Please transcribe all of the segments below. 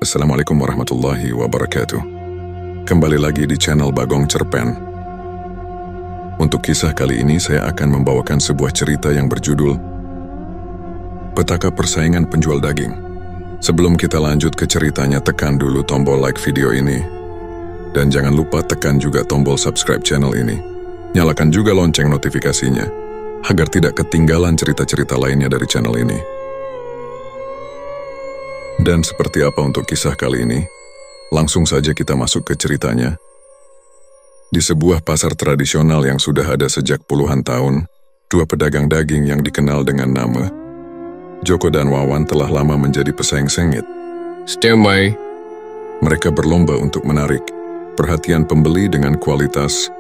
Assalamualaikum warahmatullahi wabarakatuh. Kembali lagi di channel Bagong Cerpen. Untuk kisah kali ini saya akan membawakan sebuah cerita yang berjudul Petaka Persaingan Penjual Daging. Sebelum kita lanjut ke ceritanya, tekan dulu tombol like video ini. Dan jangan lupa tekan juga tombol subscribe channel ini. Nyalakan juga lonceng notifikasinya, agar tidak ketinggalan cerita-cerita lainnya dari channel ini. Dan seperti apa untuk kisah kali ini? Langsung saja kita masuk ke ceritanya. Di sebuah pasar tradisional yang sudah ada sejak puluhan tahun, dua pedagang daging yang dikenal dengan nama Joko dan Wawan telah lama menjadi pesaing sengit. Standby. Mereka berlomba untuk menarik perhatian pembeli dengan kualitas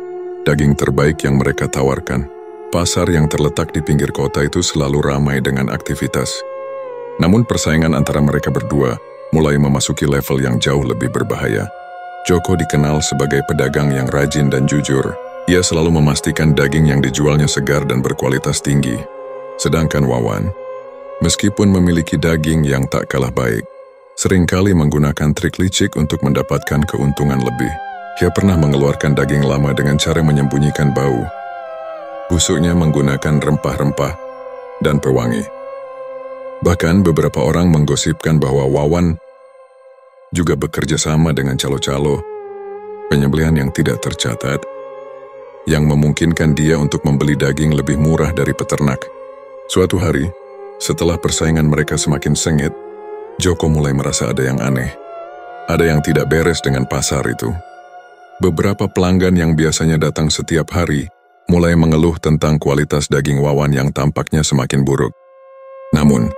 daging terbaik yang mereka tawarkan. Pasar yang terletak di pinggir kota itu selalu ramai dengan aktivitas. Namun persaingan antara mereka berdua mulai memasuki level yang jauh lebih berbahaya. Joko dikenal sebagai pedagang yang rajin dan jujur. Ia selalu memastikan daging yang dijualnya segar dan berkualitas tinggi. Sedangkan Wawan, meskipun memiliki daging yang tak kalah baik, seringkali menggunakan trik licik untuk mendapatkan keuntungan lebih. Ia pernah mengeluarkan daging lama dengan cara menyembunyikan bau. Busuknya menggunakan rempah-rempah dan pewangi. Bahkan beberapa orang menggosipkan bahwa Wawan juga bekerja sama dengan calo-calo penyembelihan yang tidak tercatat, yang memungkinkan dia untuk membeli daging lebih murah dari peternak. Suatu hari, setelah persaingan mereka semakin sengit, Joko mulai merasa ada yang aneh. Ada yang tidak beres dengan pasar itu. Beberapa pelanggan yang biasanya datang setiap hari mulai mengeluh tentang kualitas daging Wawan yang tampaknya semakin buruk. Namun,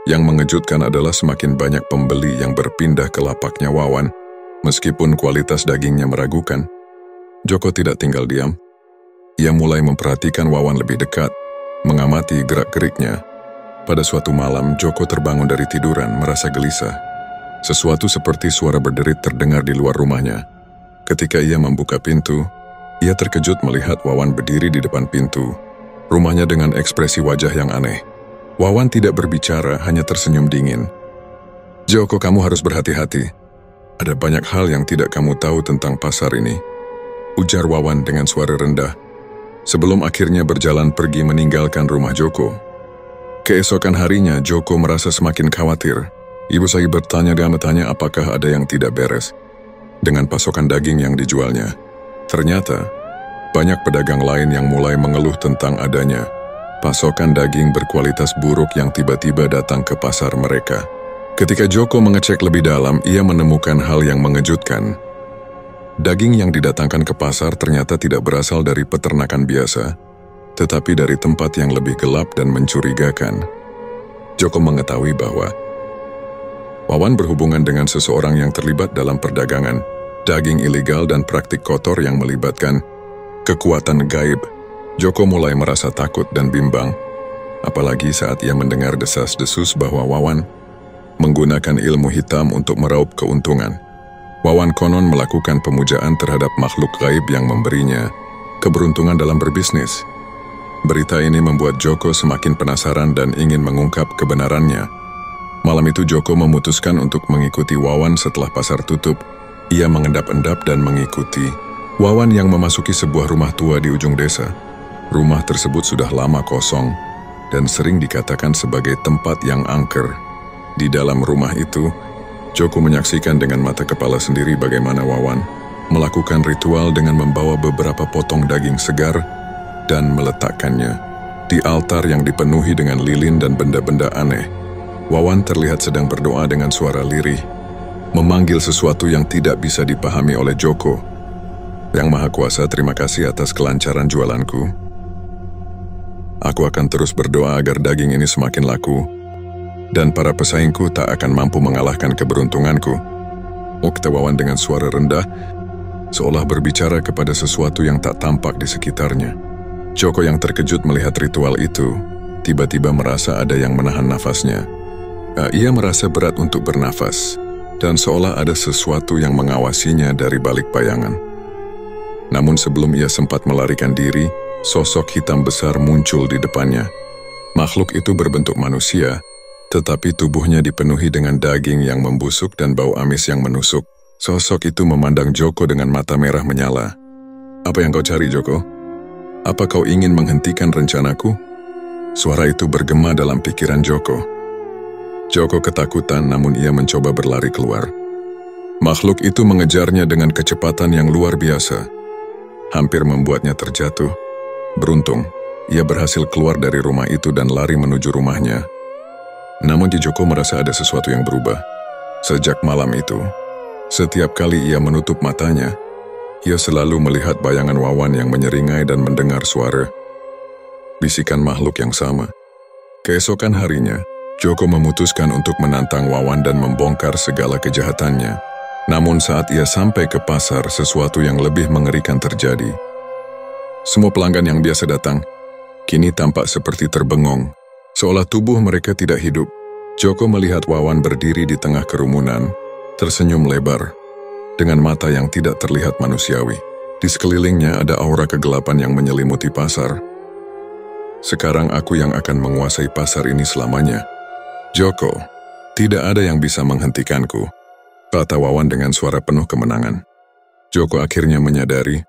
yang mengejutkan adalah semakin banyak pembeli yang berpindah ke lapaknya Wawan, meskipun kualitas dagingnya meragukan. Joko tidak tinggal diam. Ia mulai memperhatikan Wawan lebih dekat, mengamati gerak-geriknya. Pada suatu malam, Joko terbangun dari tiduran, merasa gelisah. Sesuatu seperti suara berderit terdengar di luar rumahnya. Ketika ia membuka pintu, ia terkejut melihat Wawan berdiri di depan pintu, rumahnya dengan ekspresi wajah yang aneh. Wawan tidak berbicara, hanya tersenyum dingin. "Joko, kamu harus berhati-hati. Ada banyak hal yang tidak kamu tahu tentang pasar ini," ujar Wawan dengan suara rendah, sebelum akhirnya berjalan pergi meninggalkan rumah Joko. Keesokan harinya, Joko merasa semakin khawatir. Ibu saya bertanya apakah ada yang tidak beres dengan pasokan daging yang dijualnya. Ternyata, banyak pedagang lain yang mulai mengeluh tentang adanya pasokan daging berkualitas buruk yang tiba-tiba datang ke pasar mereka. Ketika Joko mengecek lebih dalam, ia menemukan hal yang mengejutkan. Daging yang didatangkan ke pasar ternyata tidak berasal dari peternakan biasa, tetapi dari tempat yang lebih gelap dan mencurigakan. Joko mengetahui bahwa Wawan berhubungan dengan seseorang yang terlibat dalam perdagangan daging ilegal dan praktik kotor yang melibatkan kekuatan gaib. Joko mulai merasa takut dan bimbang, apalagi saat ia mendengar desas-desus bahwa Wawan menggunakan ilmu hitam untuk meraup keuntungan. Wawan konon melakukan pemujaan terhadap makhluk gaib yang memberinya keberuntungan dalam berbisnis. Berita ini membuat Joko semakin penasaran dan ingin mengungkap kebenarannya. Malam itu Joko memutuskan untuk mengikuti Wawan setelah pasar tutup. Ia mengendap-endap dan mengikuti Wawan yang memasuki sebuah rumah tua di ujung desa. Rumah tersebut sudah lama kosong dan sering dikatakan sebagai tempat yang angker. Di dalam rumah itu, Joko menyaksikan dengan mata kepala sendiri bagaimana Wawan melakukan ritual dengan membawa beberapa potong daging segar dan meletakkannya di altar yang dipenuhi dengan lilin dan benda-benda aneh. Wawan terlihat sedang berdoa dengan suara lirih, memanggil sesuatu yang tidak bisa dipahami oleh Joko. "Yang Maha Kuasa, terima kasih atas kelancaran jualanku. Aku akan terus berdoa agar daging ini semakin laku, dan para pesaingku tak akan mampu mengalahkan keberuntunganku," ucap Wawan dengan suara rendah, seolah berbicara kepada sesuatu yang tak tampak di sekitarnya. Joko yang terkejut melihat ritual itu, tiba-tiba merasa ada yang menahan nafasnya. Ia merasa berat untuk bernafas, dan seolah ada sesuatu yang mengawasinya dari balik bayangan. Namun sebelum ia sempat melarikan diri, sosok hitam besar muncul di depannya. Makhluk itu berbentuk manusia, tetapi tubuhnya dipenuhi dengan daging yang membusuk dan bau amis yang menusuk. Sosok itu memandang Joko dengan mata merah menyala. "Apa yang kau cari, Joko? Apa kau ingin menghentikan rencanaku?" Suara itu bergema dalam pikiran Joko. Joko ketakutan, namun ia mencoba berlari keluar. Makhluk itu mengejarnya dengan kecepatan yang luar biasa, hampir membuatnya terjatuh. Beruntung, ia berhasil keluar dari rumah itu dan lari menuju rumahnya. Namun Joko merasa ada sesuatu yang berubah. Sejak malam itu, setiap kali ia menutup matanya, ia selalu melihat bayangan Wawan yang menyeringai dan mendengar suara bisikan makhluk yang sama. Keesokan harinya, Joko memutuskan untuk menantang Wawan dan membongkar segala kejahatannya. Namun saat ia sampai ke pasar, sesuatu yang lebih mengerikan terjadi. Semua pelanggan yang biasa datang, kini tampak seperti terbengong, seolah tubuh mereka tidak hidup. Joko melihat Wawan berdiri di tengah kerumunan, tersenyum lebar, dengan mata yang tidak terlihat manusiawi. Di sekelilingnya ada aura kegelapan yang menyelimuti pasar. "Sekarang aku yang akan menguasai pasar ini selamanya. Joko, tidak ada yang bisa menghentikanku," kata Wawan dengan suara penuh kemenangan. Joko akhirnya menyadari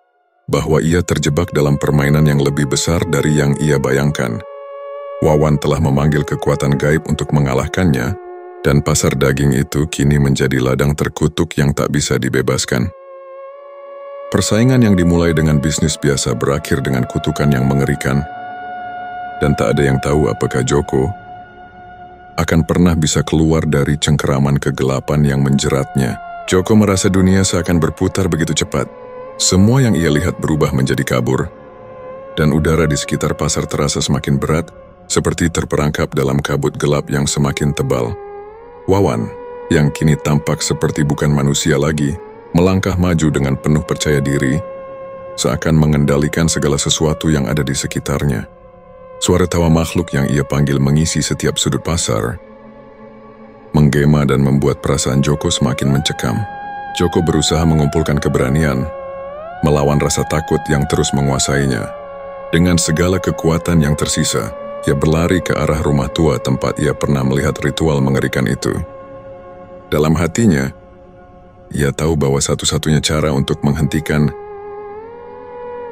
bahwa ia terjebak dalam permainan yang lebih besar dari yang ia bayangkan. Wawan telah memanggil kekuatan gaib untuk mengalahkannya, dan pasar daging itu kini menjadi ladang terkutuk yang tak bisa dibebaskan. Persaingan yang dimulai dengan bisnis biasa berakhir dengan kutukan yang mengerikan, dan tak ada yang tahu apakah Joko akan pernah bisa keluar dari cengkeraman kegelapan yang menjeratnya. Joko merasa dunia seakan berputar begitu cepat. Semua yang ia lihat berubah menjadi kabur, dan udara di sekitar pasar terasa semakin berat, seperti terperangkap dalam kabut gelap yang semakin tebal. Wawan, yang kini tampak seperti bukan manusia lagi, melangkah maju dengan penuh percaya diri, seakan mengendalikan segala sesuatu yang ada di sekitarnya. Suara tawa makhluk yang ia panggil mengisi setiap sudut pasar, menggema dan membuat perasaan Joko semakin mencekam. Joko berusaha mengumpulkan keberanian, melawan rasa takut yang terus menguasainya. Dengan segala kekuatan yang tersisa, ia berlari ke arah rumah tua tempat ia pernah melihat ritual mengerikan itu. Dalam hatinya, ia tahu bahwa satu-satunya cara untuk menghentikan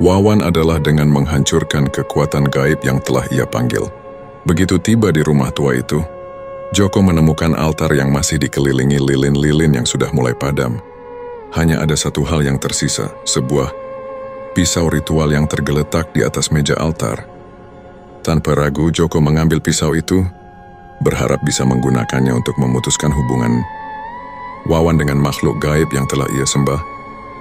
Wawan adalah dengan menghancurkan kekuatan gaib yang telah ia panggil. Begitu tiba di rumah tua itu, Joko menemukan altar yang masih dikelilingi lilin-lilin yang sudah mulai padam. Hanya ada satu hal yang tersisa, sebuah pisau ritual yang tergeletak di atas meja altar. Tanpa ragu, Joko mengambil pisau itu, berharap bisa menggunakannya untuk memutuskan hubungan Wawan dengan makhluk gaib yang telah ia sembah.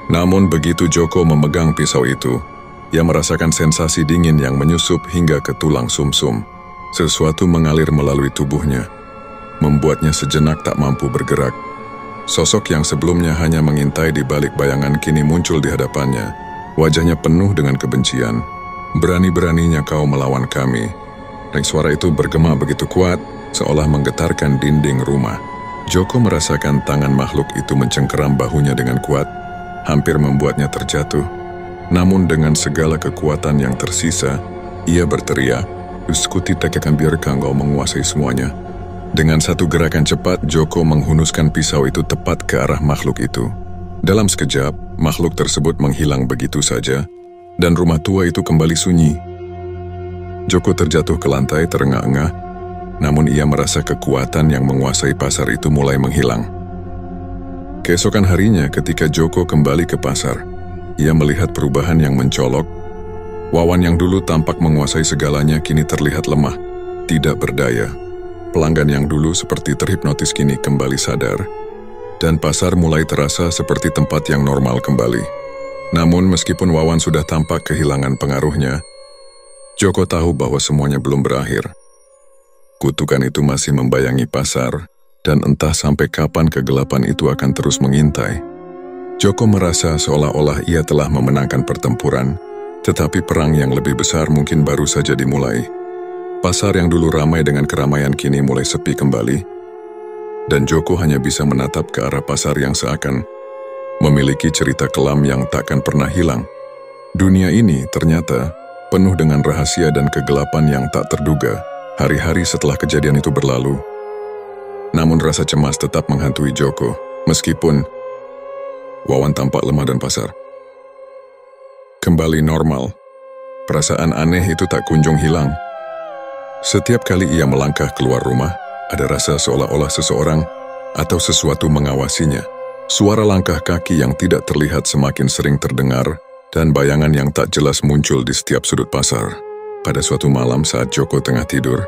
Namun begitu Joko memegang pisau itu, ia merasakan sensasi dingin yang menyusup hingga ke tulang sumsum. Sesuatu mengalir melalui tubuhnya, membuatnya sejenak tak mampu bergerak. Sosok yang sebelumnya hanya mengintai di balik bayangan kini muncul di hadapannya. Wajahnya penuh dengan kebencian. "Berani-beraninya kau melawan kami." Dan suara itu bergema begitu kuat, seolah menggetarkan dinding rumah. Joko merasakan tangan makhluk itu mencengkeram bahunya dengan kuat, hampir membuatnya terjatuh. Namun dengan segala kekuatan yang tersisa, ia berteriak, "Uskuti tak akan biarkan kau menguasai semuanya." Dengan satu gerakan cepat, Joko menghunuskan pisau itu tepat ke arah makhluk itu. Dalam sekejap, makhluk tersebut menghilang begitu saja, dan rumah tua itu kembali sunyi. Joko terjatuh ke lantai terengah-engah, namun ia merasa kekuatan yang menguasai pasar itu mulai menghilang. Keesokan harinya ketika Joko kembali ke pasar, ia melihat perubahan yang mencolok. Wawan yang dulu tampak menguasai segalanya kini terlihat lemah, tidak berdaya. Pelanggan yang dulu seperti terhipnotis kini kembali sadar, dan pasar mulai terasa seperti tempat yang normal kembali. Namun meskipun Wawan sudah tampak kehilangan pengaruhnya, Joko tahu bahwa semuanya belum berakhir. Kutukan itu masih membayangi pasar, dan entah sampai kapan kegelapan itu akan terus mengintai. Joko merasa seolah-olah ia telah memenangkan pertempuran, tetapi perang yang lebih besar mungkin baru saja dimulai. Pasar yang dulu ramai dengan keramaian kini mulai sepi kembali, dan Joko hanya bisa menatap ke arah pasar yang seakan memiliki cerita kelam yang takkan pernah hilang. Dunia ini ternyata penuh dengan rahasia dan kegelapan yang tak terduga. Hari-hari setelah kejadian itu berlalu, Namun rasa cemas tetap menghantui Joko, meskipun Wawan tampak lemah dan pasar. Kembali normal, perasaan aneh itu tak kunjung hilang. Setiap kali ia melangkah keluar rumah, ada rasa seolah-olah seseorang atau sesuatu mengawasinya. Suara langkah kaki yang tidak terlihat semakin sering terdengar, dan bayangan yang tak jelas muncul di setiap sudut pasar. Pada suatu malam saat Joko tengah tidur,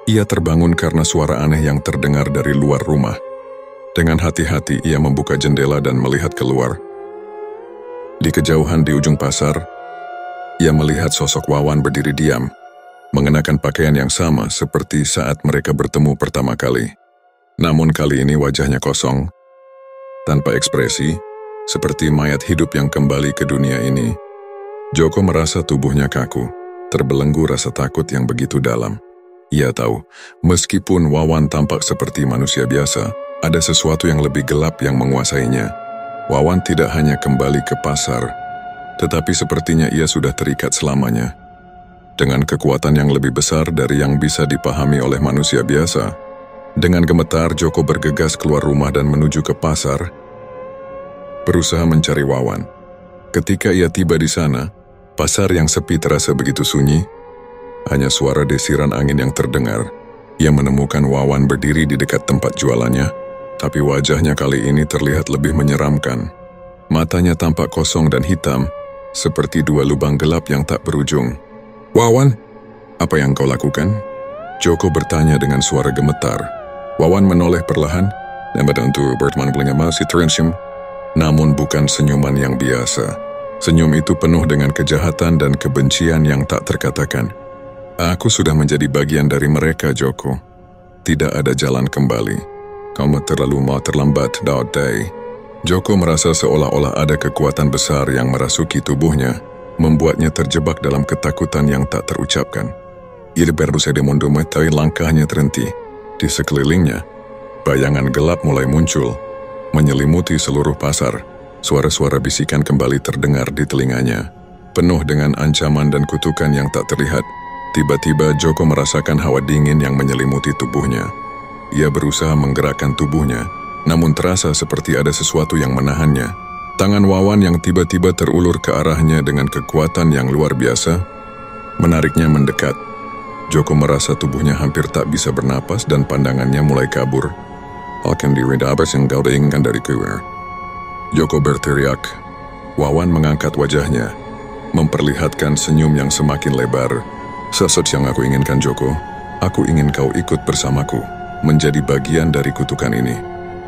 ia terbangun karena suara aneh yang terdengar dari luar rumah. Dengan hati-hati ia membuka jendela dan melihat keluar. Di kejauhan di ujung pasar, ia melihat sosok Wawan berdiri diam, mengenakan pakaian yang sama seperti saat mereka bertemu pertama kali. Namun kali ini wajahnya kosong, tanpa ekspresi, seperti mayat hidup yang kembali ke dunia ini. Joko merasa tubuhnya kaku, terbelenggu rasa takut yang begitu dalam. Ia tahu, meskipun Wawan tampak seperti manusia biasa, ada sesuatu yang lebih gelap yang menguasainya. Wawan tidak hanya kembali ke pasar, tetapi sepertinya ia sudah terikat selamanya. Dengan kekuatan yang lebih besar dari yang bisa dipahami oleh manusia biasa, dengan gemetar Joko bergegas keluar rumah dan menuju ke pasar, berusaha mencari Wawan. Ketika ia tiba di sana, pasar yang sepi terasa begitu sunyi, hanya suara desiran angin yang terdengar. Ia menemukan Wawan berdiri di dekat tempat jualannya, tapi wajahnya kali ini terlihat lebih menyeramkan. Matanya tampak kosong dan hitam, seperti dua lubang gelap yang tak berujung. "Wawan, apa yang kau lakukan?" Joko bertanya dengan suara gemetar. Wawan menoleh perlahan, dan untuk berteman masih tersenyum. Namun bukan senyuman yang biasa. Senyum itu penuh dengan kejahatan dan kebencian yang tak terkatakan. "Aku sudah menjadi bagian dari mereka, Joko. Tidak ada jalan kembali. Kamu terlalu terlambat, Day." Joko merasa seolah-olah ada kekuatan besar yang merasuki tubuhnya, membuatnya terjebak dalam ketakutan yang tak terucapkan. Ia berusaha tapi langkahnya terhenti. Di sekelilingnya, bayangan gelap mulai muncul, menyelimuti seluruh pasar. Suara-suara bisikan kembali terdengar di telinganya, penuh dengan ancaman dan kutukan yang tak terlihat. Tiba-tiba Joko merasakan hawa dingin yang menyelimuti tubuhnya. Ia berusaha menggerakkan tubuhnya, namun terasa seperti ada sesuatu yang menahannya. Tangan Wawan yang tiba-tiba terulur ke arahnya dengan kekuatan yang luar biasa, menariknya mendekat. Joko merasa tubuhnya hampir tak bisa bernapas dan pandangannya mulai kabur. "Akan diridabas yang kau inginkan dariku." Joko berteriak. Wawan mengangkat wajahnya, memperlihatkan senyum yang semakin lebar. "Sesuatu yang aku inginkan, Joko. Aku ingin kau ikut bersamaku, menjadi bagian dari kutukan ini.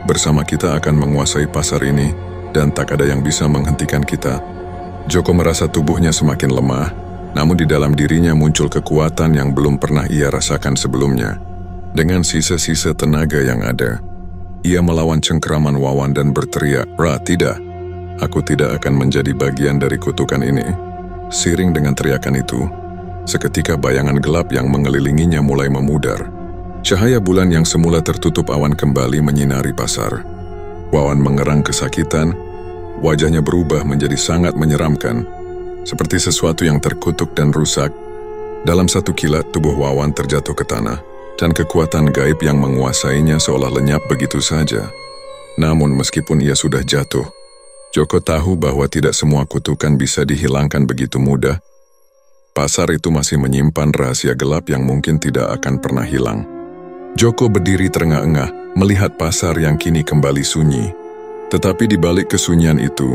Bersama kita akan menguasai pasar ini, dan tak ada yang bisa menghentikan kita." Joko merasa tubuhnya semakin lemah, namun di dalam dirinya muncul kekuatan yang belum pernah ia rasakan sebelumnya. Dengan sisa-sisa tenaga yang ada, ia melawan cengkeraman Wawan dan berteriak, Tidak. Aku tidak akan menjadi bagian dari kutukan ini." Seiring dengan teriakan itu, seketika bayangan gelap yang mengelilinginya mulai memudar. Cahaya bulan yang semula tertutup awan kembali menyinari pasar. Wawan mengerang kesakitan, wajahnya berubah menjadi sangat menyeramkan, seperti sesuatu yang terkutuk dan rusak. Dalam satu kilat, tubuh Wawan terjatuh ke tanah, dan kekuatan gaib yang menguasainya seolah lenyap begitu saja. Namun meskipun ia sudah jatuh, Joko tahu bahwa tidak semua kutukan bisa dihilangkan begitu mudah. Pasar itu masih menyimpan rahasia gelap yang mungkin tidak akan pernah hilang. Joko berdiri terengah-engah melihat pasar yang kini kembali sunyi. Tetapi di balik kesunyian itu,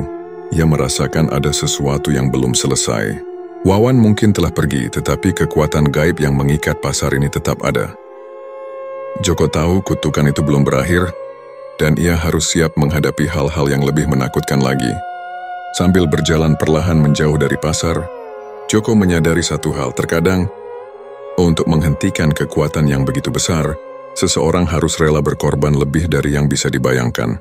ia merasakan ada sesuatu yang belum selesai. Wawan mungkin telah pergi, tetapi kekuatan gaib yang mengikat pasar ini tetap ada. Joko tahu kutukan itu belum berakhir, dan ia harus siap menghadapi hal-hal yang lebih menakutkan lagi. Sambil berjalan perlahan menjauh dari pasar, Joko menyadari satu hal. Terkadang, untuk menghentikan kekuatan yang begitu besar, seseorang harus rela berkorban lebih dari yang bisa dibayangkan.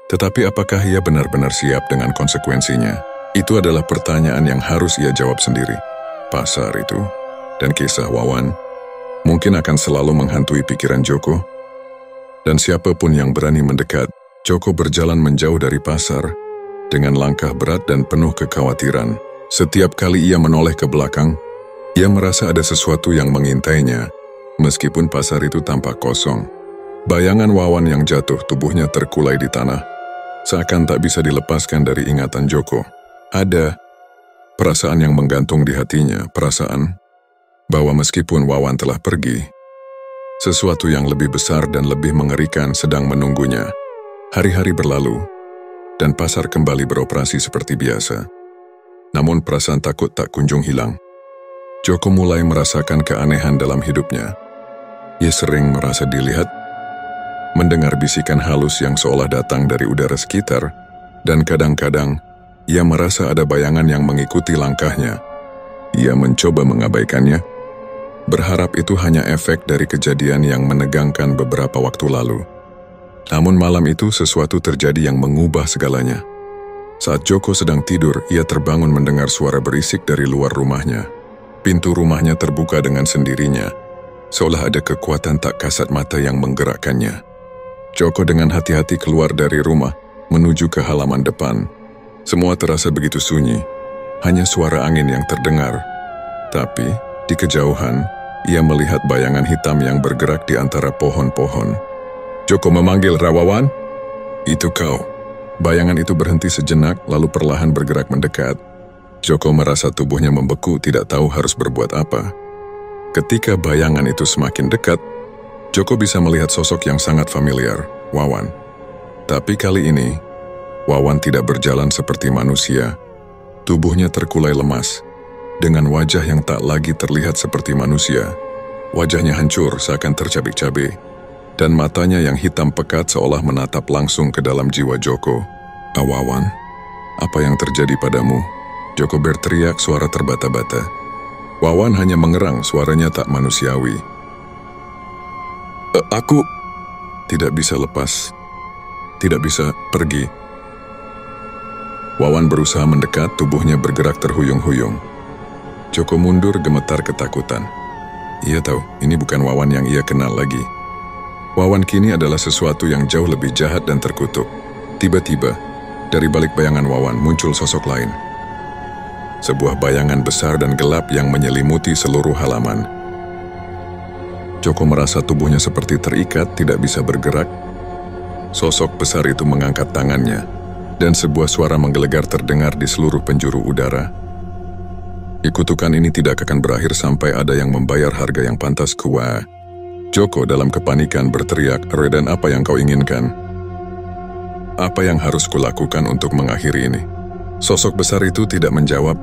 Tetapi apakah ia benar-benar siap dengan konsekuensinya? Itu adalah pertanyaan yang harus ia jawab sendiri. Pasar itu, dan kisah Wawan, mungkin akan selalu menghantui pikiran Joko. Dan siapapun yang berani mendekat, Joko berjalan menjauh dari pasar, dengan langkah berat dan penuh kekhawatiran. Setiap kali ia menoleh ke belakang, ia merasa ada sesuatu yang mengintainya. Meskipun pasar itu tampak kosong, Bayangan Wawan yang jatuh, tubuhnya terkulai di tanah, seakan tak bisa dilepaskan dari ingatan Joko. Ada perasaan yang menggantung di hatinya, perasaan bahwa meskipun Wawan telah pergi, sesuatu yang lebih besar dan lebih mengerikan sedang menunggunya. Hari-hari berlalu, dan pasar kembali beroperasi seperti biasa. Namun perasaan takut tak kunjung hilang. Joko mulai merasakan keanehan dalam hidupnya. Ia sering merasa dilihat, mendengar bisikan halus yang seolah datang dari udara sekitar, dan kadang-kadang ia merasa ada bayangan yang mengikuti langkahnya. Ia mencoba mengabaikannya, berharap itu hanya efek dari kejadian yang menegangkan beberapa waktu lalu. Namun malam itu sesuatu terjadi yang mengubah segalanya. Saat Joko sedang tidur, ia terbangun mendengar suara berisik dari luar rumahnya. Pintu rumahnya terbuka dengan sendirinya, seolah ada kekuatan tak kasat mata yang menggerakkannya. Joko dengan hati-hati keluar dari rumah, menuju ke halaman depan. Semua terasa begitu sunyi, hanya suara angin yang terdengar. Tapi, di kejauhan, ia melihat bayangan hitam yang bergerak di antara pohon-pohon. Joko memanggil, "Wawan?" "Itu kau." Bayangan itu berhenti sejenak, lalu perlahan bergerak mendekat. Joko merasa tubuhnya membeku, tidak tahu harus berbuat apa. Ketika bayangan itu semakin dekat, Joko bisa melihat sosok yang sangat familiar, Wawan. Tapi kali ini, Wawan tidak berjalan seperti manusia. Tubuhnya terkulai lemas, dengan wajah yang tak lagi terlihat seperti manusia. Wajahnya hancur, seakan tercabik-cabik, dan matanya yang hitam pekat seolah menatap langsung ke dalam jiwa Joko. "Wawan, apa yang terjadi padamu?" Joko berteriak, suara terbata-bata. Wawan hanya mengerang, suaranya tak manusiawi. Aku tidak bisa lepas, tidak bisa pergi." Wawan berusaha mendekat, tubuhnya bergerak terhuyung-huyung. Joko mundur, gemetar ketakutan. Ia tahu, ini bukan Wawan yang ia kenal lagi. Wawan kini adalah sesuatu yang jauh lebih jahat dan terkutuk. Tiba-tiba, dari balik bayangan Wawan muncul sosok lain. Sebuah bayangan besar dan gelap yang menyelimuti seluruh halaman. Joko merasa tubuhnya seperti terikat, tidak bisa bergerak. Sosok besar itu mengangkat tangannya, dan sebuah suara menggelegar terdengar di seluruh penjuru udara. Kutukan ini tidak akan berakhir sampai ada yang membayar harga yang pantas. Joko dalam kepanikan berteriak, "Raden, apa yang kau inginkan? Apa yang harus kulakukan untuk mengakhiri ini?" Sosok besar itu tidak menjawab,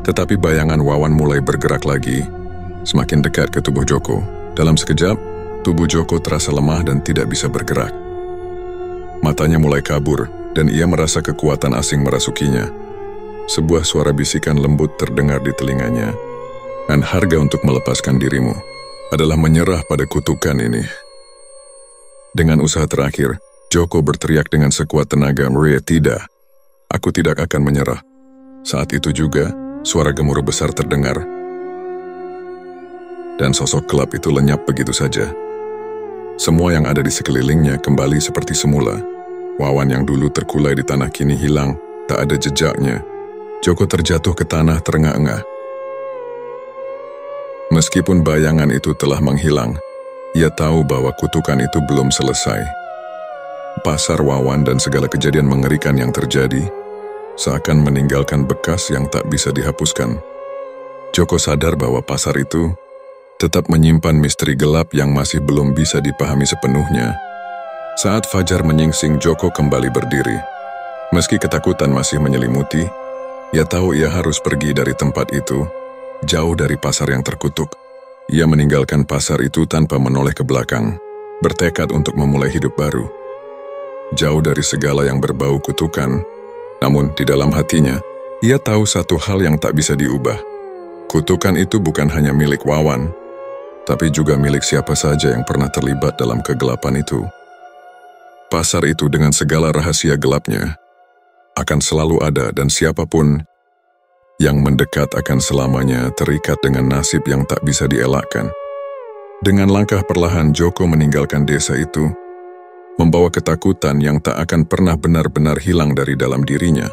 tetapi bayangan Wawan mulai bergerak lagi, semakin dekat ke tubuh Joko. Dalam sekejap, tubuh Joko terasa lemah dan tidak bisa bergerak. Matanya mulai kabur, dan ia merasa kekuatan asing merasukinya. Sebuah suara bisikan lembut terdengar di telinganya. "Dan harga untuk melepaskan dirimu adalah menyerah pada kutukan ini." Dengan usaha terakhir, Joko berteriak dengan sekuat tenaga, "Maria, tidak. Aku tidak akan menyerah." Saat itu juga, suara gemuruh besar terdengar, dan sosok gelap itu lenyap begitu saja. Semua yang ada di sekelilingnya kembali seperti semula. Wawan yang dulu terkulai di tanah kini hilang, tak ada jejaknya. Joko terjatuh ke tanah terengah-engah. Meskipun bayangan itu telah menghilang, ia tahu bahwa kutukan itu belum selesai. Pasar Wawan dan segala kejadian mengerikan yang terjadi seakan meninggalkan bekas yang tak bisa dihapuskan. Joko sadar bahwa pasar itu tetap menyimpan misteri gelap yang masih belum bisa dipahami sepenuhnya. Saat fajar menyingsing, Joko kembali berdiri. Meski ketakutan masih menyelimuti, ia tahu ia harus pergi dari tempat itu, jauh dari pasar yang terkutuk. Ia meninggalkan pasar itu tanpa menoleh ke belakang, bertekad untuk memulai hidup baru. Jauh dari segala yang berbau kutukan, namun di dalam hatinya, ia tahu satu hal yang tak bisa diubah. Kutukan itu bukan hanya milik Wawan, tapi juga milik siapa saja yang pernah terlibat dalam kegelapan itu. Pasar itu dengan segala rahasia gelapnya akan selalu ada, dan siapapun yang mendekat akan selamanya terikat dengan nasib yang tak bisa dielakkan. Dengan langkah perlahan, Joko meninggalkan desa itu, membawa ketakutan yang tak akan pernah benar-benar hilang dari dalam dirinya.